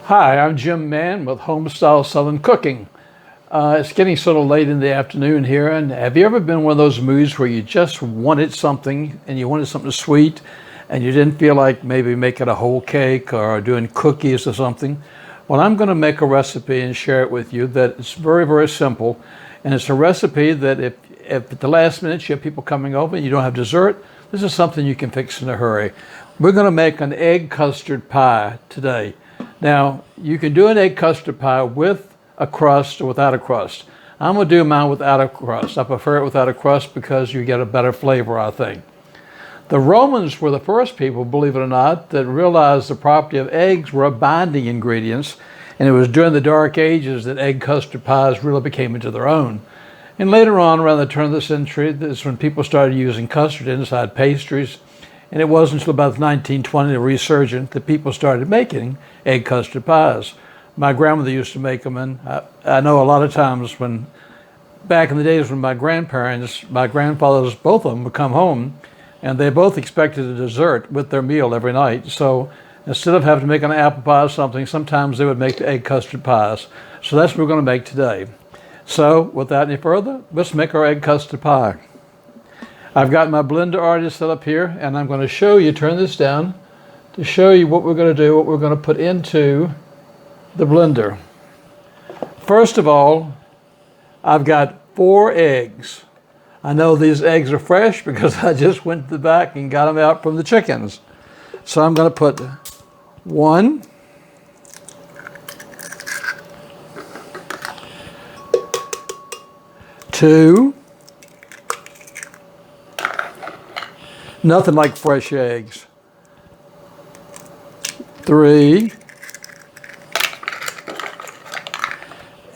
Hi, I'm Jim Mann with Homestyle Southern Cooking. It's getting sort of late in the afternoon here, and have you ever been in one of those moods where you just wanted something and you wanted something sweet and you didn't feel like maybe making a whole cake or doing cookies or something? Well, I'm going to make a recipe and share it with you that it's very, very simple, and it's a recipe that if at the last minute you have people coming over and you don't have dessert, this is something you can fix in a hurry. We're going to make an egg custard pie today. Now, you can do an egg custard pie with a crust or without a crust. I'm going to do mine without a crust. I prefer it without a crust because you get a better flavor, I think. The Romans were the first people, believe it or not, that realized the property of eggs were binding ingredients, and it was during the Dark Ages that egg custard pies really became into their own. And later on, around the turn of the century, that's when people started using custard inside pastries. And it wasn't until about 1920, the resurgence, that people started making egg custard pies. My grandmother used to make them, and I know a lot of times when, back in the days when my grandfathers, both of them would come home, and they both expected a dessert with their meal every night. So instead of having to make an apple pie or something, sometimes they would make the egg custard pies. So that's what we're going to make today. So without any further, let's make our egg custard pie. I've got my blender already set up here, and I'm going to show you, turn this down, to show you what we're going to do, what we're going to put into the blender. First of all, I've got 4 eggs. I know these eggs are fresh because I just went to the back and got them out from the chickens. So I'm going to put 1, 2, nothing like fresh eggs, 3,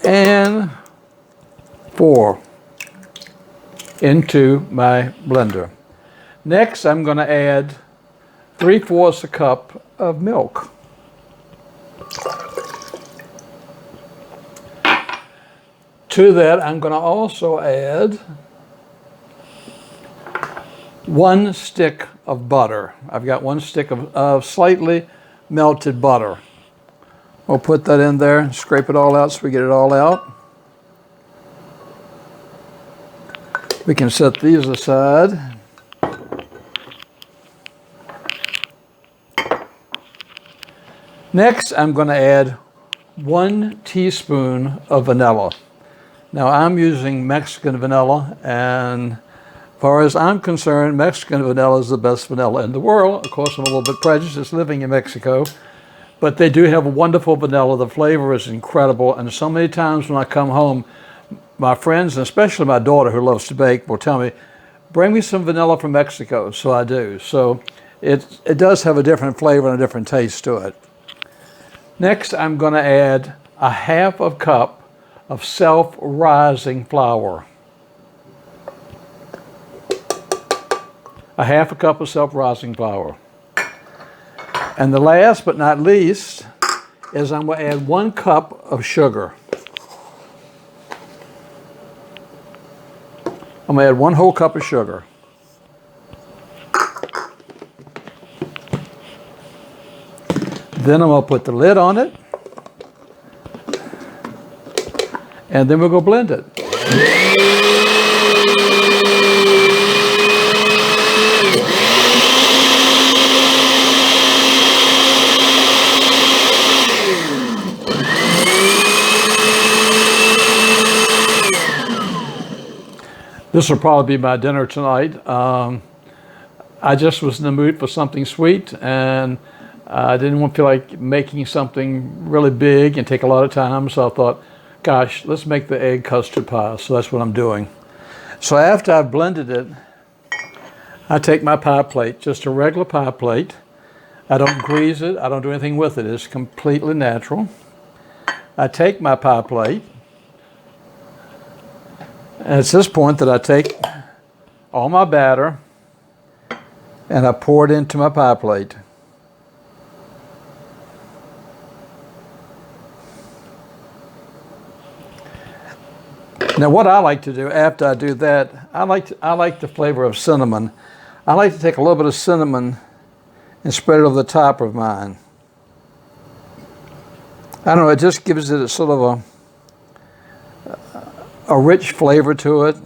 and 4 into my blender. Next, I'm going to add 3/4 a cup of milk. To that, I'm going to also add 1 stick of butter. I've got 1 stick of slightly melted butter. We'll put that in there and scrape it all out so we get it all out. We can set these aside. Next, I'm going to add 1 teaspoon of vanilla. Now, I'm using Mexican vanilla, and as far as I'm concerned, Mexican vanilla is the best vanilla in the world. Of course, I'm a little bit prejudiced living in Mexico, but they do have a wonderful vanilla. The flavor is incredible, and so many times when I come home, my friends, and especially my daughter who loves to bake, will tell me, bring me some vanilla from Mexico. So I do. So it does have a different flavor and a different taste to it. Next, I'm going to add 1/2 cup of self-rising flour. 1/2 cup of self-rising flour. And the last but not least is I'm going to add 1 cup of sugar. I'm going to add 1 whole cup of sugar. Then I'm going to put the lid on it. And then we'll go blend it. This will probably be my dinner tonight. I just was in the mood for something sweet, and I didn't feel like making something really big and take a lot of time, so I thought, gosh, let's make the egg custard pie. So that's what I'm doing. So after I've blended it, I take my pie plate, just a regular pie plate. I don't grease it. I don't do anything with it. It's completely natural. I take my pie plate, and it's this point that I take all my batter and I pour it into my pie plate. Now, what I like to do after I do that, I like the flavor of cinnamon. I like to take a little bit of cinnamon and spread it over the top of mine. I don't know, it just gives it a sort of a rich flavor to it.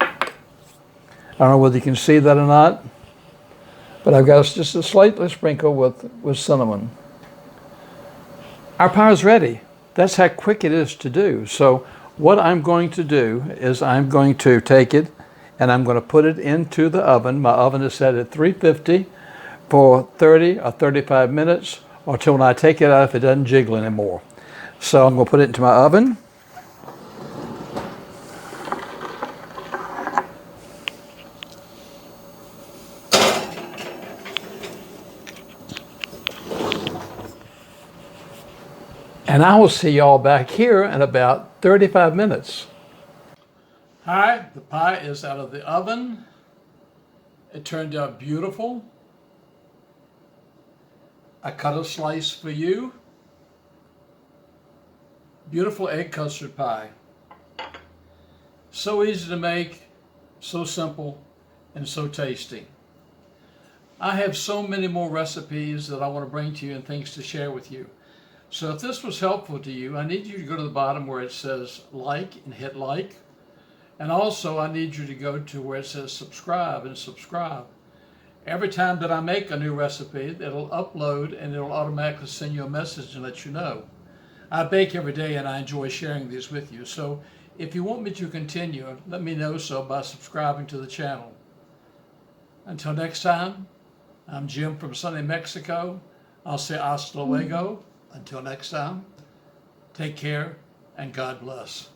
I don't know whether you can see that or not, but I've got just a slightly sprinkle with cinnamon. Our pie is ready. That's how quick it is to do. So what I'm going to do is I'm going to take it and I'm going to put it into the oven. My oven is set at 350 for 30 or 35 minutes, or till when I take it out if it doesn't jiggle anymore. So I'm going to put it into my oven. And I will see y'all back here in about 35 minutes. Hi, the pie is out of the oven. It turned out beautiful. I cut a slice for you. Beautiful egg custard pie. So easy to make, so simple, and so tasty. I have so many more recipes that I want to bring to you and things to share with you. So if this was helpful to you, I need you to go to the bottom where it says like and hit like. And also I need you to go to where it says subscribe and subscribe. Every time that I make a new recipe, it'll upload and it'll automatically send you a message and let you know. I bake every day and I enjoy sharing these with you. So if you want me to continue, let me know so by subscribing to the channel. Until next time, I'm Jim from sunny Mexico. I'll say hasta luego. Until next time, take care and God bless.